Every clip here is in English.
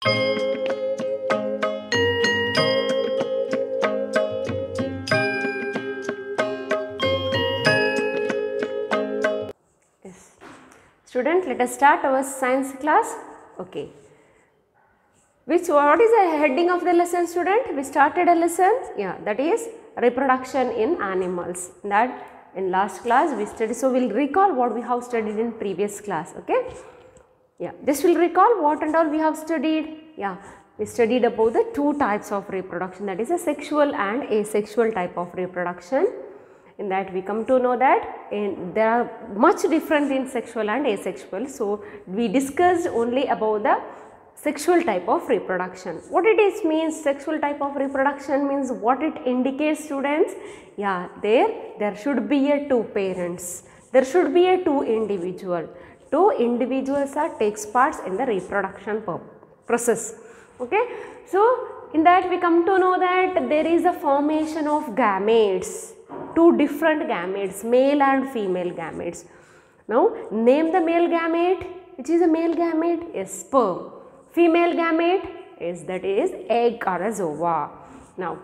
Yes. Student, let us start our science class. Okay. What is the heading of the lesson, student? We started a lesson, that is reproduction in animals. That in last class we studied, so we will recall what we have studied in previous class, okay? This will recall what and all we have studied. We studied about the two types of reproduction, that is a sexual and asexual type of reproduction. In that we come to know that there are much different in sexual and asexual. So, we discussed only about the sexual type of reproduction. What it is means, sexual type of reproduction means what it indicates, students? There should be a two parents, there should be a two individual. Two individuals takes parts in the reproduction process. Okay. So, in that we come to know that there is a formation of gametes, two different gametes, male and female gametes. Now, name the male gamete, which is a male gamete, is sperm. Female gamete is, that is egg or a ova. Now,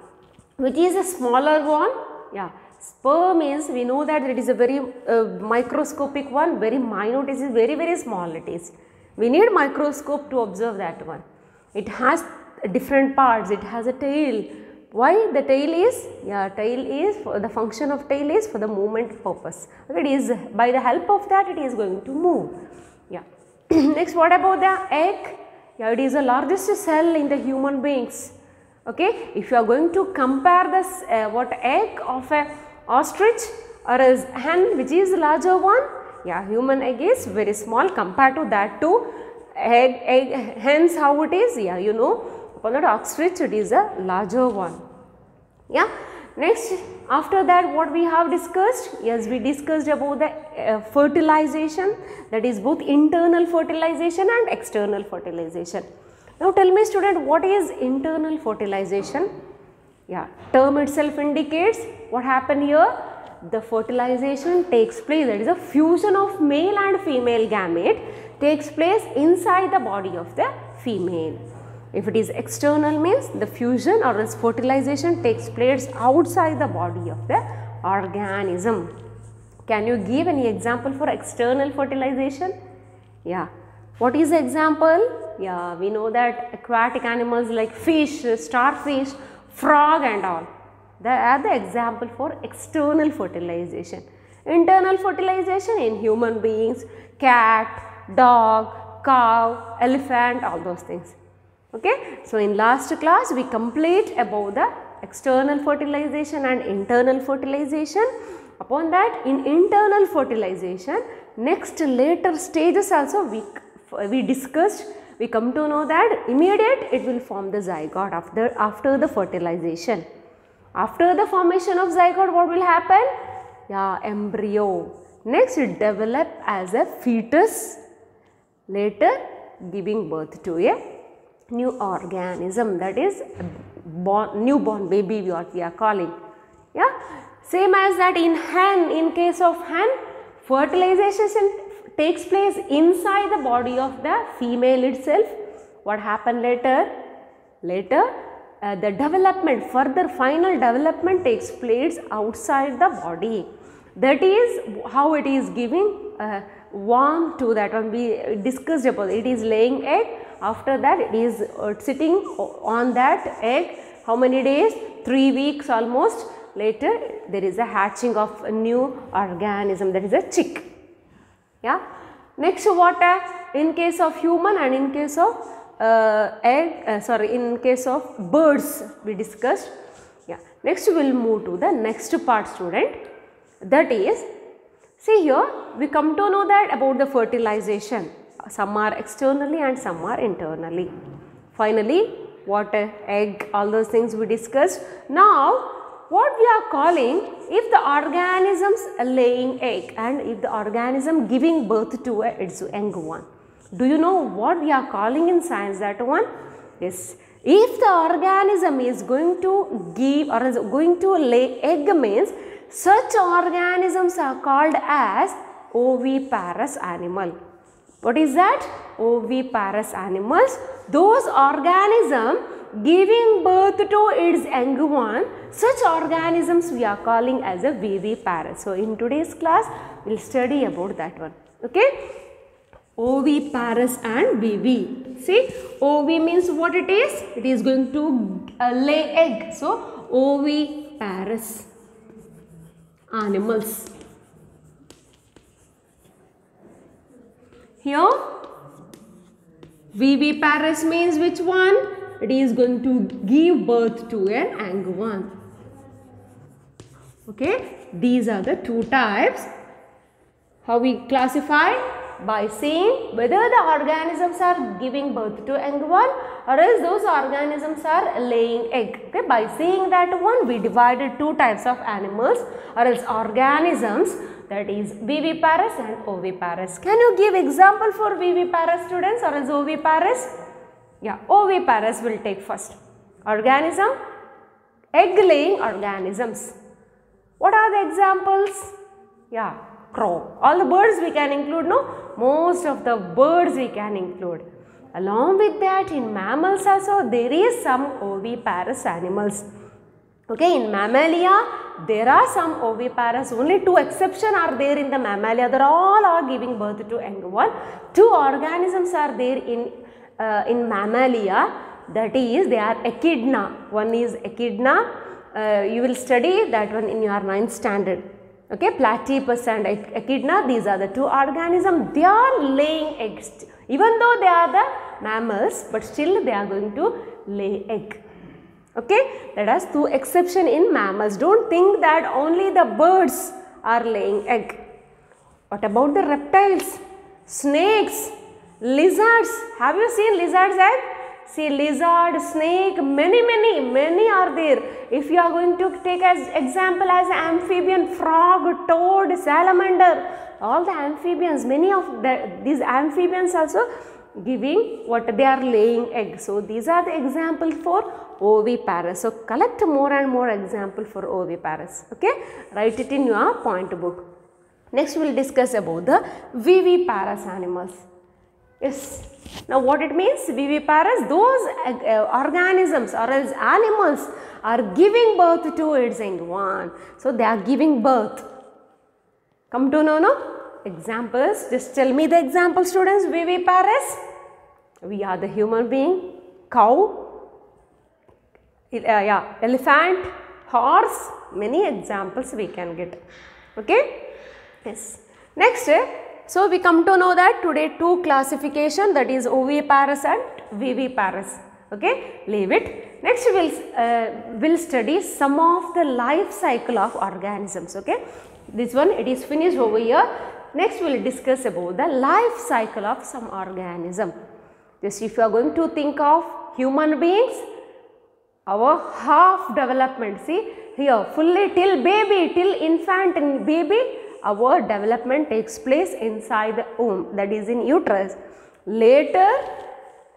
which is a smaller one? Sperm is, we know that it is a very microscopic one, very minute, it is very small it is. We need microscope to observe that one. It has different parts, it has a tail. Why the tail is? Tail is, for the function of tail is for the movement purpose. It is, by the help of that it is going to move. Next, what about the egg? It is the largest cell in the human beings. Okay, if you are going to compare this egg of a ostrich or a hen, which is the larger one, human egg is very small compared to that too. Egg hens, how it is? You know, upon that ostrich it is a larger one. Next, after that what we have discussed? Yes, we discussed about the fertilization, that is both internal fertilization and external fertilization. Now tell me, student, what is internal fertilization? Term itself indicates what happened here. The fertilization takes place, that is a fusion of male and female gamete takes place inside the body of the female. If it is external means the fusion or its fertilization takes place outside the body of the organism. Can you give any example for external fertilization? What is the example? We know that aquatic animals like fish, starfish, frog and all, they are the example for external fertilization. Internal fertilization in human beings, cat, dog, cow, elephant, all those things. Okay. So, in last class we complete about the external fertilization and internal fertilization. Upon that, in internal fertilization, next later stages also we discussed. We come to know that immediate it will form the zygote after the fertilization. After the formation of zygote, what will happen? Embryo. Next it develop as a fetus, later giving birth to a new organism, that is newborn baby what we are calling. Same as that in hen, in case of hen, fertilization takes place inside the body of the female itself. What happened later? The development, further final development takes place outside the body. That is how it is giving warmth to that one. We discussed about it is laying egg. After that it is sitting on that egg. How many days? 3 weeks almost. Later there is a hatching of a new organism, that is a chick. Next, what in case of human and in case of in case of birds we discussed. Next we will move to the next part, student. That is, see here we come to know that about the fertilization. Some are externally and some are internally. Finally, what egg, all those things we discussed. Now, what we are calling, if the organisms laying egg and if the organism giving birth to its young one. Do you know what we are calling in science that one? Yes. If the organism is going to give or is going to lay egg means such organisms are called as oviparous animal. What is that? Oviparous animals. Those organisms giving birth to its young one, such organisms we are calling as a viviparous. So, in today's class, we will study about that one. Okay? Oviparous and vivi. See, ovi means what it is? It is going to lay egg. So, oviparous animals. Here, viviparous means which one? It is going to give birth to an young one. Okay, these are the two types. How we classify? By seeing whether the organisms are giving birth to young one or else those organisms are laying egg. Okay, by seeing that one, we divided two types of animals or else organisms, that is viviparous and oviparous. Can you give example for viviparous students or else oviparous? Yeah, oviparous will take first. Organism, egg laying organisms. What are the examples? Yeah, crow. All the birds we can include, no? Most of the birds we can include. Along with that, in mammals also there is some oviparous animals. Okay, in mammalia there are some oviparous. Only two exceptions are there in the mammalia. They all are giving birth to young one. Two organisms are there in mammalia. That is, they are echidna. One is echidna. You will study that one in your 9th standard. Okay, platypus and echidna, these are the two organisms. They are laying eggs. Even though they are the mammals, but still they are going to lay egg. Okay, that has two exceptions in mammals. Don't think that only the birds are laying egg. What about the reptiles? Snakes, lizards. Have you seen lizard's egg? See, lizard, snake, many are there. If you are going to take as example as amphibian, frog, toad, salamander, all the amphibians, many of these amphibians also giving what they are laying eggs. So, these are the examples for oviparous. So, collect more and more example for oviparous. Okay, write it in your point book. Next, we will discuss about the viviparous animals. Yes. Now, what it means? Viviparous, those organisms or else animals are giving birth to its young one. So, they are giving birth. Come to know, no? Examples. Just tell me the example, students. Viviparous. We are the human being, cow, elephant, horse. Many examples we can get. Okay. Yes. Next. So, we come to know that today two classification, that is oviparous and viviparous. Okay, leave it. Next we will study some of the life cycle of organisms. Okay, this one it is finished over here. Next we will discuss about the life cycle of some organism. Just if you are going to think of human beings, our half development, see here fully till baby, till infant and baby, our development takes place inside the womb, that is in uterus. Later,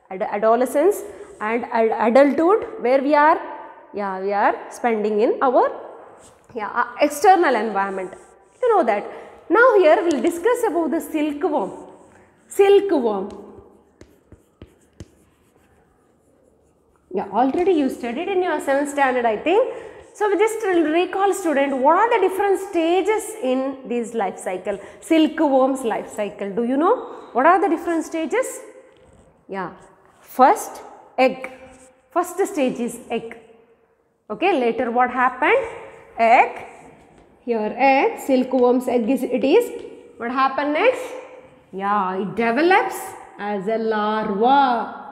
adolescence and adulthood, where we are, we are spending in our external environment. You know that. Now here we will discuss about the silkworm. Silkworm. Yeah, already you studied in your 7th standard, I think. So, we just recall student, what are the different stages in this life cycle? Silkworm's life cycle. Do you know what are the different stages? Yeah, first egg. First stage is egg. Okay, later what happened? Egg. Here egg, silkworm's egg it is. What happened next? Yeah, it develops as a larva.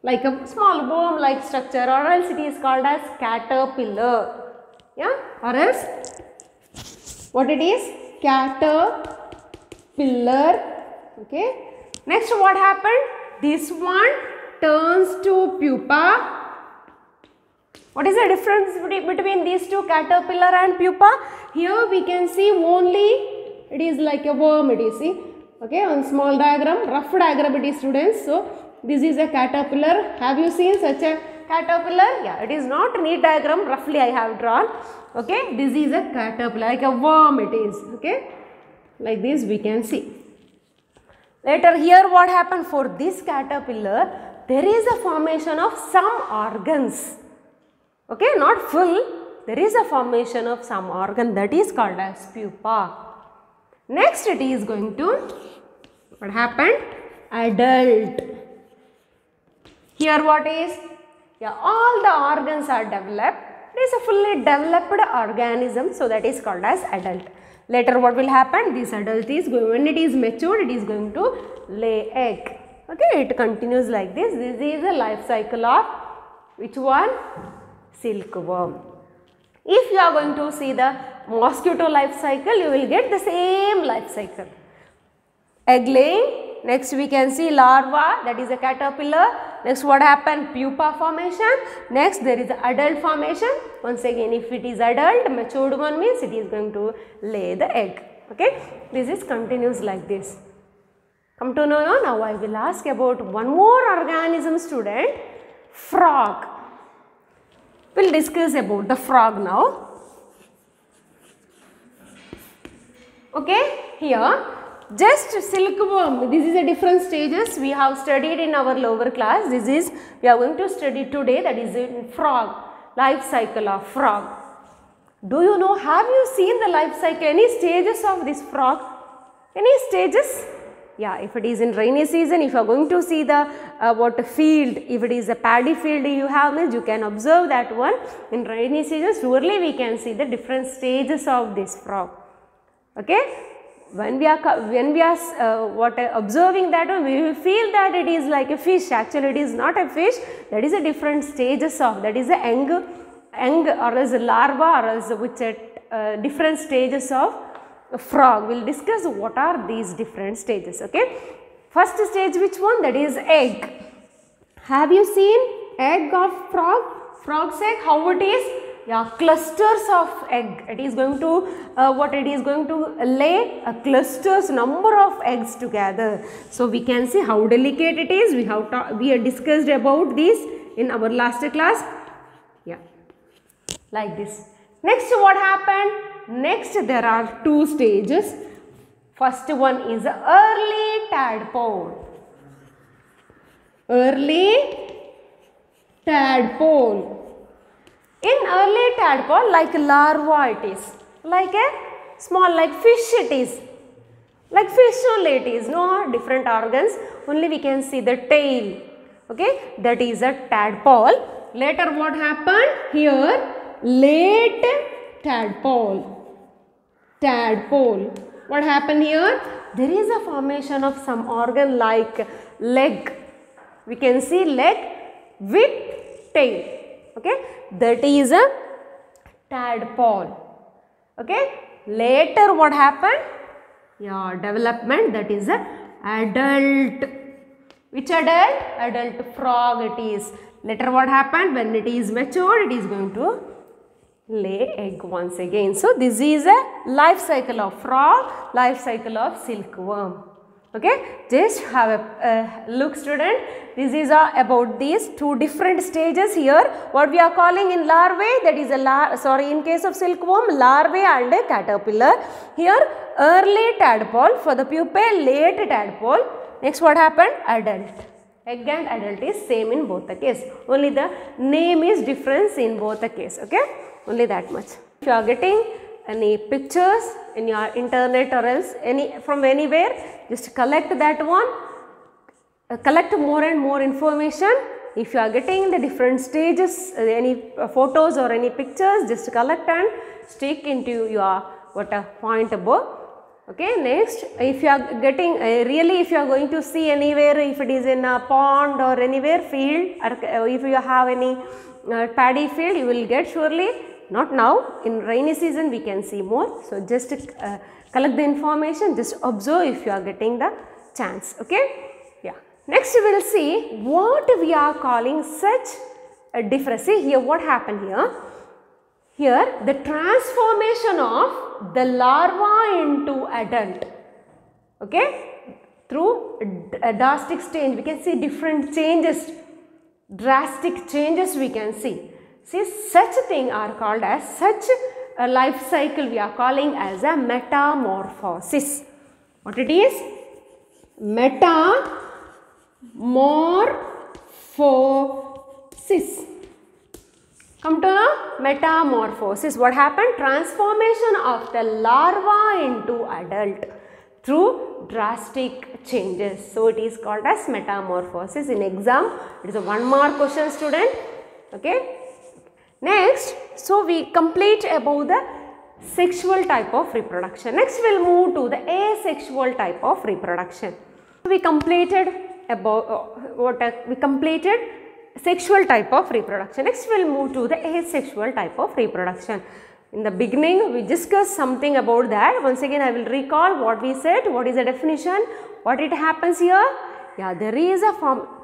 Like a small worm like structure, or else it is called as caterpillar. Yeah, or else what it is? Caterpillar. Okay. Next what happened? This one turns to pupa. What is the difference between these two, caterpillar and pupa? Here we can see only it is like a worm, it is, see. Okay, on small diagram, rough diagram it is, students. So, this is a caterpillar. Have you seen such a caterpillar? Yeah, it is not a neat diagram, roughly I have drawn. Okay, this is a caterpillar, like a worm it is. Okay, like this we can see. Later here what happened for this caterpillar, there is a formation of some organs. Okay, not full, there is a formation of some organ, that is called as pupa. Next it is going to, what happened? Adult. Here what is? Yeah, all the organs are developed. It is a fully developed organism, so that is called as adult. Later what will happen? This adult is going, when it is matured, it is going to lay egg. Okay, it continues like this. This is the life cycle of which one? Silkworm. If you are going to see the mosquito life cycle, you will get the same life cycle. Egg laying. Next we can see larva, that is a caterpillar. Next what happened? Pupa formation. Next there is adult formation. Once again, if it is adult, matured one means it is going to lay the egg. Okay, this is continues like this. Come to know now I will ask about one more organism, student, frog. We will discuss about the frog now. Okay, here just silkworm, this is a different stages we have studied in our lower class. This is we are going to study today, that is in frog, life cycle of frog. Do you know, have you seen the life cycle, any stages of this frog? Any stages? Yeah, if it is in rainy season, if you are going to see the what field, if it is a paddy field you have, means you can observe that one. In rainy season, surely we can see the different stages of this frog. Okay. When we are observing that one, we will feel that it is like a fish. Actually, it is not a fish. That is a different stages of, that is a egg or as a larva or as which different stages of a frog. We will discuss what are these different stages. Okay. First stage which one? That is egg. Have you seen egg of frog? Frog's egg, how it is? Yeah, clusters of egg. It is going to what it is going to lay clusters, number of eggs together. So we can see how delicate it is. We have discussed about this in our last class. Yeah, like this. Next what happened? Next there are two stages. First one is early tadpole. Early tadpole. In early tadpole, like larva it is, like a small, like fish it is, like fish only it is, no different organs, only we can see the tail. Okay, that is a tadpole. Later what happened? Here late tadpole. Tadpole. What happened here? There is a formation of some organ like leg. We can see leg with tail. Okay, that is a tadpole. Okay, later what happened? Yeah, development, that is a adult. Which adult? Adult frog it is. Later what happened? When it is matured, it is going to lay egg once again. So this is a life cycle of frog, life cycle of silkworm. Okay, just have a look, student. This is about these two different stages here. What we are calling in larvae, that is a in case of silkworm, larvae and a caterpillar. Here early tadpole, for the pupae late tadpole. Next what happened? Adult. Egg and adult is same in both the case. Only the name is difference in both the case. Okay, only that much. If you are getting any pictures in your internet or else from anywhere, just collect that one, collect more and more information. If you are getting the different stages, any photos or any pictures, just collect and stick into your point above. Okay, next, if you are getting really, if you are going to see anywhere, if it is in a pond or anywhere field, or if you have any paddy field, you will get surely. Not now, in rainy season we can see more. So just collect the information, just observe if you are getting the chance. Okay, yeah. Next we will see what we are calling such a difference. See here what happened here. Here the transformation of the larva into adult. Okay, through a drastic change we can see different changes, drastic changes we can see. See, such thing are called as, such a life cycle we are calling as a metamorphosis. What it is? metamorphosis. Come to the metamorphosis. What happened? Transformation of the larva into adult through drastic changes. So it is called as metamorphosis. In exam, it is a 1 mark question, student. Okay. Next, so we complete about the sexual type of reproduction. Next, we will move to the asexual type of reproduction. We completed sexual type of reproduction. Next, we will move to the asexual type of reproduction. In the beginning, we discussed something about that. Once again, I will recall what we said. What is the definition? What it happens here? Yeah, there is a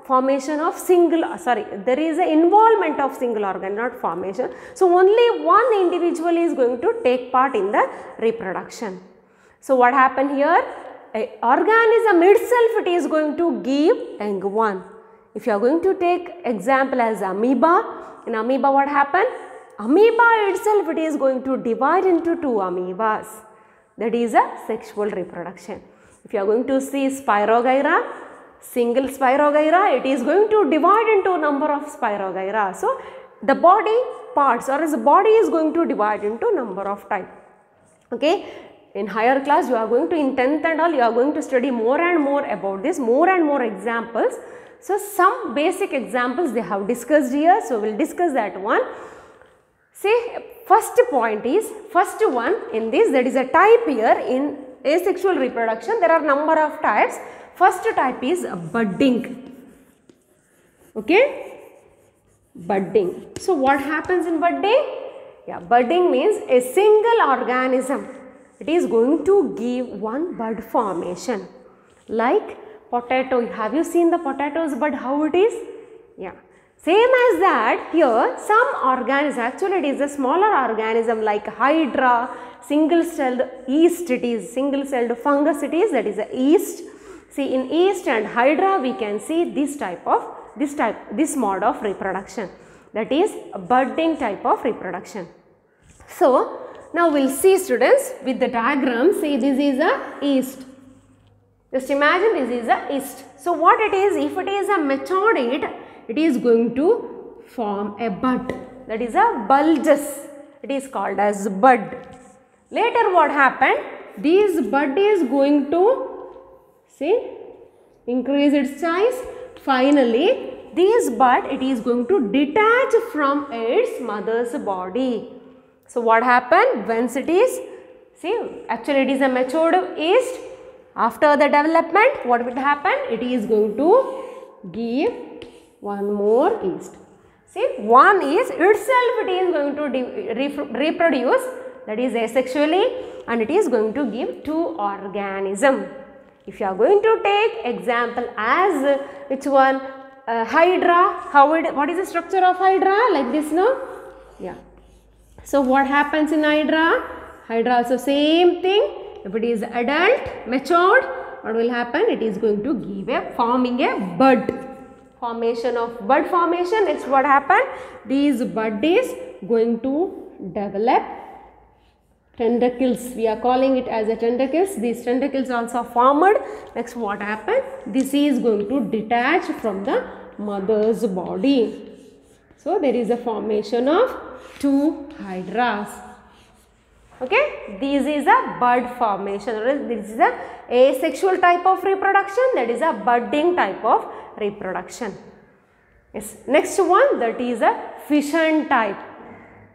formation of there is an involvement of single organ, not formation. So, only one individual is going to take part in the reproduction. So, what happened here? An organism itself, it is going to give young one. If you are going to take example as amoeba, in amoeba what happened? Amoeba itself, it is going to divide into 2 amoebas. That is a sexual reproduction. If you are going to see Spirogyra, single Spirogyra, it is going to divide into number of Spirogyra. So, the body parts or the body is going to divide into number of type. Okay. In higher class, you are going to, in 10th and all, you are going to study more and more about this, more and more examples. So, some basic examples they have discussed here. So, we will discuss that one. See, first point is, first one in this, that is a type here in asexual reproduction. There are number of types. First type is budding. Okay, budding. So, what happens in budding? Yeah, budding means a single organism. It is going to give one bud formation. Like potato. Have you seen the potatoes bud, how it is? Yeah. Same as that, here some organism, actually it is a smaller organism like hydra, single-celled yeast, it is single-celled fungus, it is, that is a yeast. See, in yeast and hydra we can see this mode of reproduction, that is a budding type of reproduction. So, now we will see, students, with the diagram. See, this is a yeast. Just imagine this is a yeast. So, what it is, if it is a matured, it is going to form a bud, that is a bulges, it is called as bud. Later what happened, this bud is going to, see, increase its size. Finally, this bud, it is going to detach from its mother's body. So, what happened, once it is, see, actually it is a matured yeast. After the development, what will happen, it is going to give one more yeast. See, one yeast itself, it is going to reproduce, that is asexually, and it is going to give 2 organisms. If you are going to take example as which one, hydra, what is the structure of hydra, like this, no? Yeah. So, what happens in hydra? Hydra also same thing. If it is adult, matured, what will happen? It is going to give forming a bud. Formation of bud formation. Next, what happened? These bud is going to develop tentacles. We are calling it as a tentacles. These tentacles also formed. Next, what happened? This is going to detach from the mother's body. So, there is a formation of 2 hydras. Okay, this is a bud formation, or this is a asexual type of reproduction, that is a budding type of reproduction. Yes, next one, that is a fission type.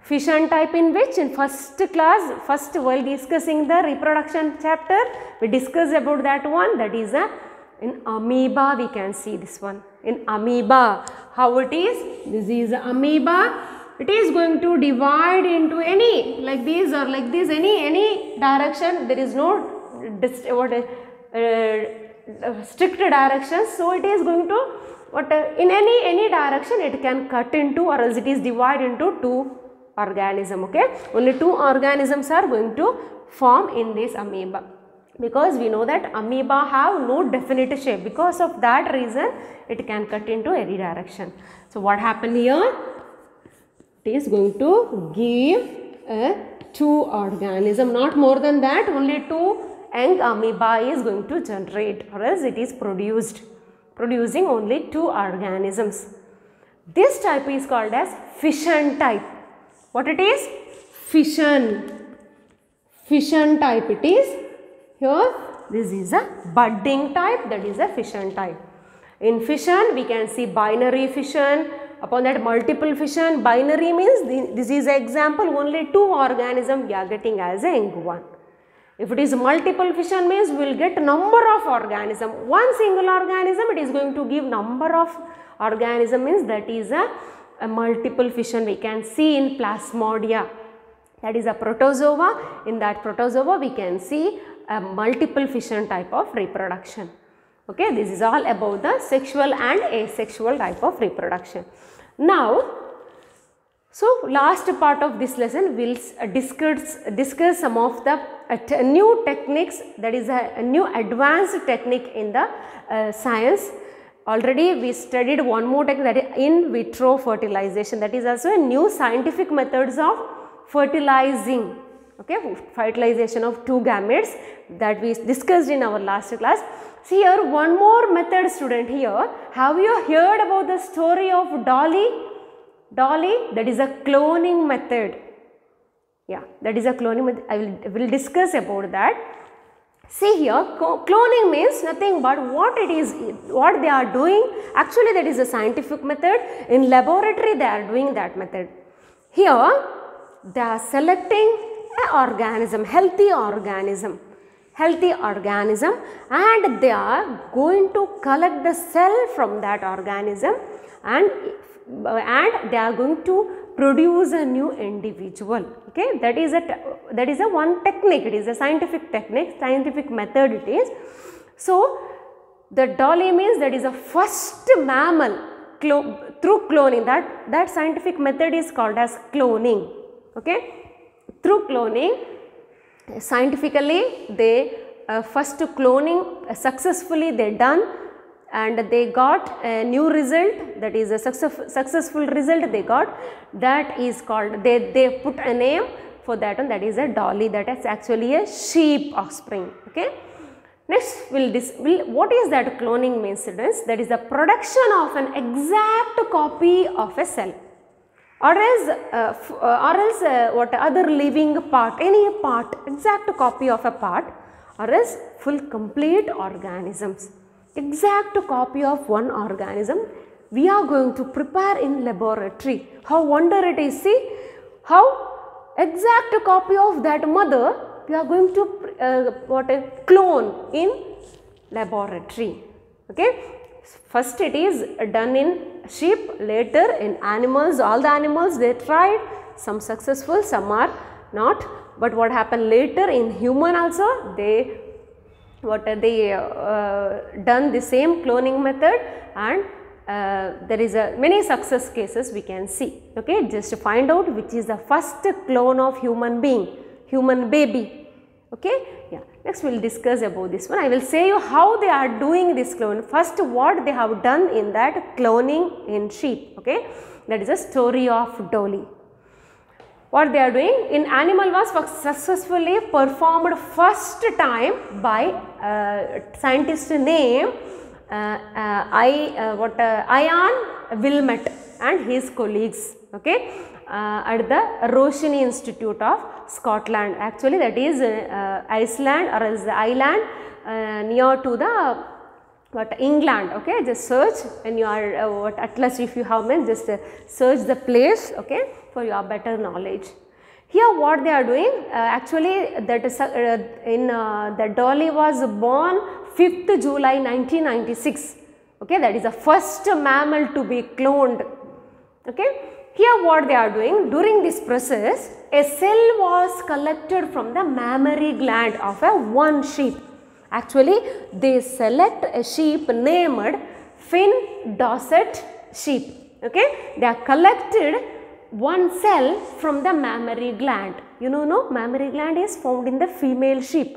Fission type in which, in first class, while discussing the reproduction chapter, we discussed about that one, that is a, in amoeba we can see this one. In amoeba, how it is? This is amoeba. It is going to divide into any, like this or like this, any direction. There is no strict direction. So, it is going to, in any direction it can cut into, or else it is divided into 2 organisms. Okay, only 2 organisms are going to form in this amoeba, because we know that amoeba have no definite shape. Because of that reason, it can cut into any direction. So, what happened here? It is going to give 2 organisms, not more than that, only 2 young amoeba is going to generate, or else it is producing only 2 organisms. This type is called as fission type. What it is? Fission type it is. Here this is a budding type, that is a fission type. In fission we can see binary fission, upon that multiple fission. Binary means this is an example, only 2 organisms we are getting as a young one. If it is multiple fission means we will get number of organisms. One single organism it is going to give number of organism, means that is a multiple fission. We can see in Plasmodia, that is a protozoa. In that protozoa we can see a multiple fission type of reproduction. Okay, this is all about the sexual and asexual type of reproduction. Now, so last part of this lesson we will discuss some of the new techniques, that is a new advanced technique in the science. Already we studied one more technique, that is in vitro fertilization. That is also a new scientific methods of fertilizing, okay, fertilization of 2 gametes, that we discussed in our last class. See here one more method, student. Here, have you heard about the story of Dolly? That is a cloning method. Yeah, that is a cloning method. I will discuss about that. See here, cloning means nothing but what they are doing. Actually, that is a scientific method. In laboratory, they are doing that method. Here, they are selecting an organism, healthy organism, and they are going to collect the cell from that organism, and they are going to produce a new individual. Okay, that is a one technique. It is a scientific technique, scientific method it is. So the Dolly means that is a first mammal through cloning. That scientific method is called as cloning. Okay, through cloning, scientifically they first cloning successfully they done, and they got a new result, that is a successful result they got. That is called, they put a name for that one, that is a Dolly, that is actually a sheep offspring. Okay. Next what is that cloning means, students? That is the production of an exact copy of a cell, or else what other living part, any part, exact copy of a part, or else full complete organisms. Exact copy of one organism we are going to prepare in laboratory. How wonder it is, see how exact copy of that mother we are going to clone in laboratory. Okay, first it is done in sheep, later in animals. All the animals they tried, some successful, some are not, but what happened later in human also, they done the same cloning method, and there is many success cases we can see. Okay, just find out which is the first clone of human baby. Okay, yeah. Next we will discuss about this one. I will say you how they are doing this clone. First, what they have done in that cloning in sheep. Okay, that is a story of Dolly. What they are doing in animal was successfully performed first time by scientist name Ian Wilmot and his colleagues. Okay, at the Roshini Institute of Scotland. Actually, that is Iceland, or else the island near to the England. Okay, just search in your atlas if you have meant, just search the place. Okay, for your better knowledge. Here what they are doing, actually that is the Dolly was born 5th July 1996. Okay, that is the first mammal to be cloned. Okay, here what they are doing, during this process a cell was collected from the mammary gland of one sheep. Actually they select a sheep named Finn Dorset sheep. Okay, they are collected one cell from the mammary gland. You know, mammary gland is found in the female sheep.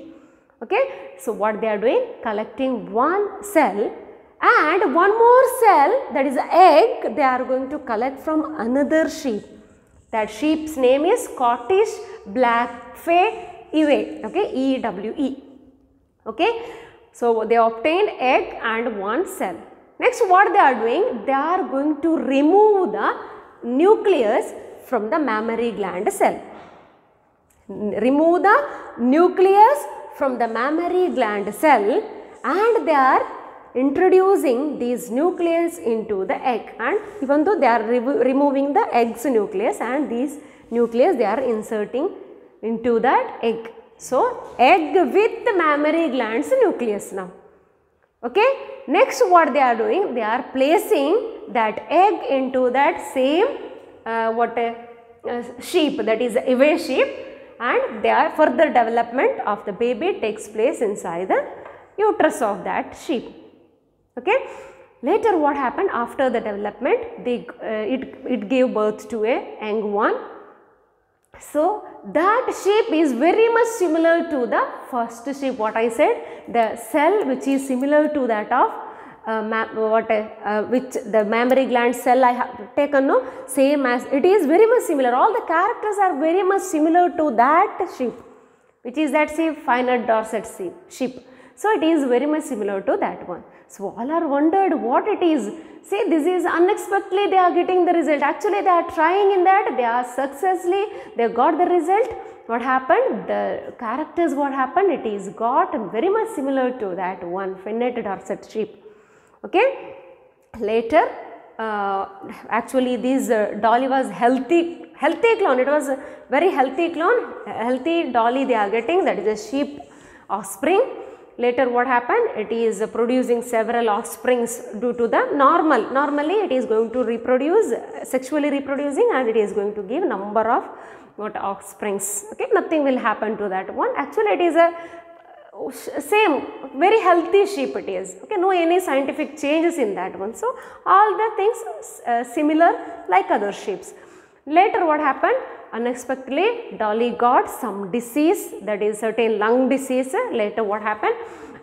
Okay, so what they are doing, collecting one cell, and one more cell, that is egg, they are going to collect from another sheep. That sheep's name is Scottish Blackfay Ewe. Okay, EWE. Okay. So, they obtained egg and one cell. Next, what they are doing? They are going to remove the nucleus from the mammary gland cell. Remove the nucleus from the mammary gland cell, and they are introducing these nucleus into the egg, and even though they are removing the egg's nucleus, and these nucleus they are inserting into that egg. So, egg with the mammary glands nucleus now. Okay. Next, what they are doing? They are placing that egg into that same sheep, that is away sheep, and their further development of the baby takes place inside the uterus of that sheep. Okay. Later, what happened after the development? It gave birth to a young one. So, that sheep is very much similar to the first sheep, what I said, the cell which is similar to that of which the mammary gland cell I have taken, no, same as it is very much similar. All the characters are very much similar to that sheep, which is that sheep, finite Dorset sheep. So, it is very much similar to that one. So, all are wondered what it is. See, this is unexpectedly they are getting the result. Actually, they are trying in that, they are successfully, they got the result. What happened? The characters, what happened? It is got very much similar to that one finite Dorset sheep. Okay. Later, actually this dolly was healthy clone. It was a very healthy clone, healthy dolly they are getting, that is a sheep offspring. Later, what happened? It is producing several offsprings due to the normally it is going to reproduce, sexually reproducing, and it is going to give number of offsprings. Okay, nothing will happen to that one. Actually, it is a same very healthy sheep it is. Okay, no any scientific changes in that one. So, all the things similar like other sheeps. Later, what happened? Unexpectedly, dolly got some disease, that is certain lung disease. Later, what happened?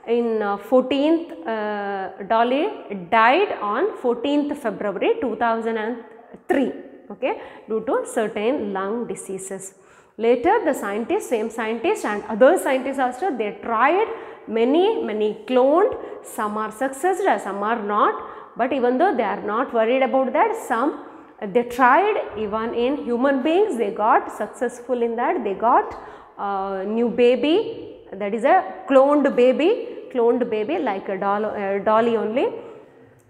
In 14th, dolly died on 14th February 2003, okay, due to certain lung diseases. Later, the scientists, same scientists and other scientists also, they tried many cloned, some are successful, some are not, but even though they are not worried about that, some they tried even in human beings, they got successful in that, they got new baby, that is a cloned baby like a dolly only.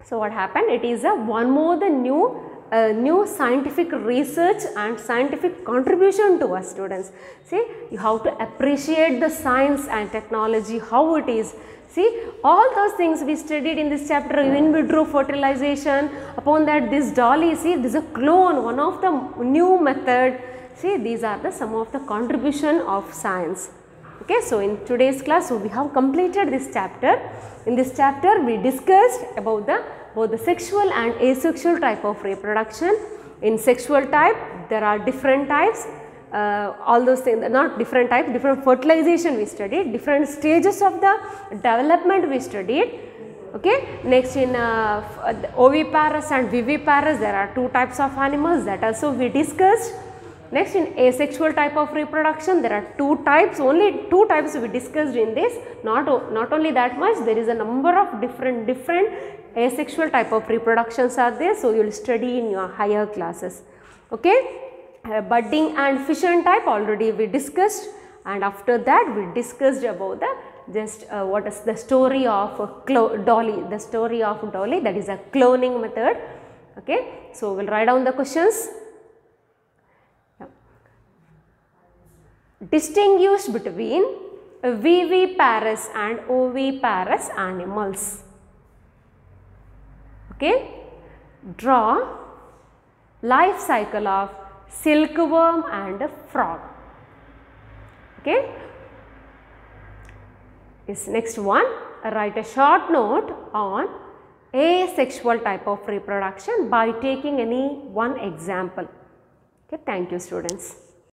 So, what happened? It is a one more the new scientific research and scientific contribution to us students. See, you have to appreciate the science and technology, how it is. See, all those things we studied in this chapter, in vitro fertilization, upon that this dolly, see, this is a clone, one of the new method. See, these are the some of the contribution of science. Okay, so in today's class, so we have completed this chapter. In this chapter, we discussed about both the sexual and asexual type of reproduction. In sexual type, there are different types. All those things, not different types, different fertilization we studied, different stages of the development we studied. Okay. Next, in oviparous and viviparous, there are two types of animals, that also we discussed. Next, in asexual type of reproduction, there are two types, only two types we discussed in this. Not only that much, there is a number of different asexual type of reproductions are there. So, you will study in your higher classes. Okay. Budding and fission type already we discussed, and after that we discussed about the what is the story of dolly, that is a cloning method. Okay. So, we will write down the questions. Distinguish between viviparous and oviparous animals. Okay. Draw life cycle of silkworm and frog. Okay. This next one, write a short note on asexual type of reproduction by taking any one example. Okay. Thank you students.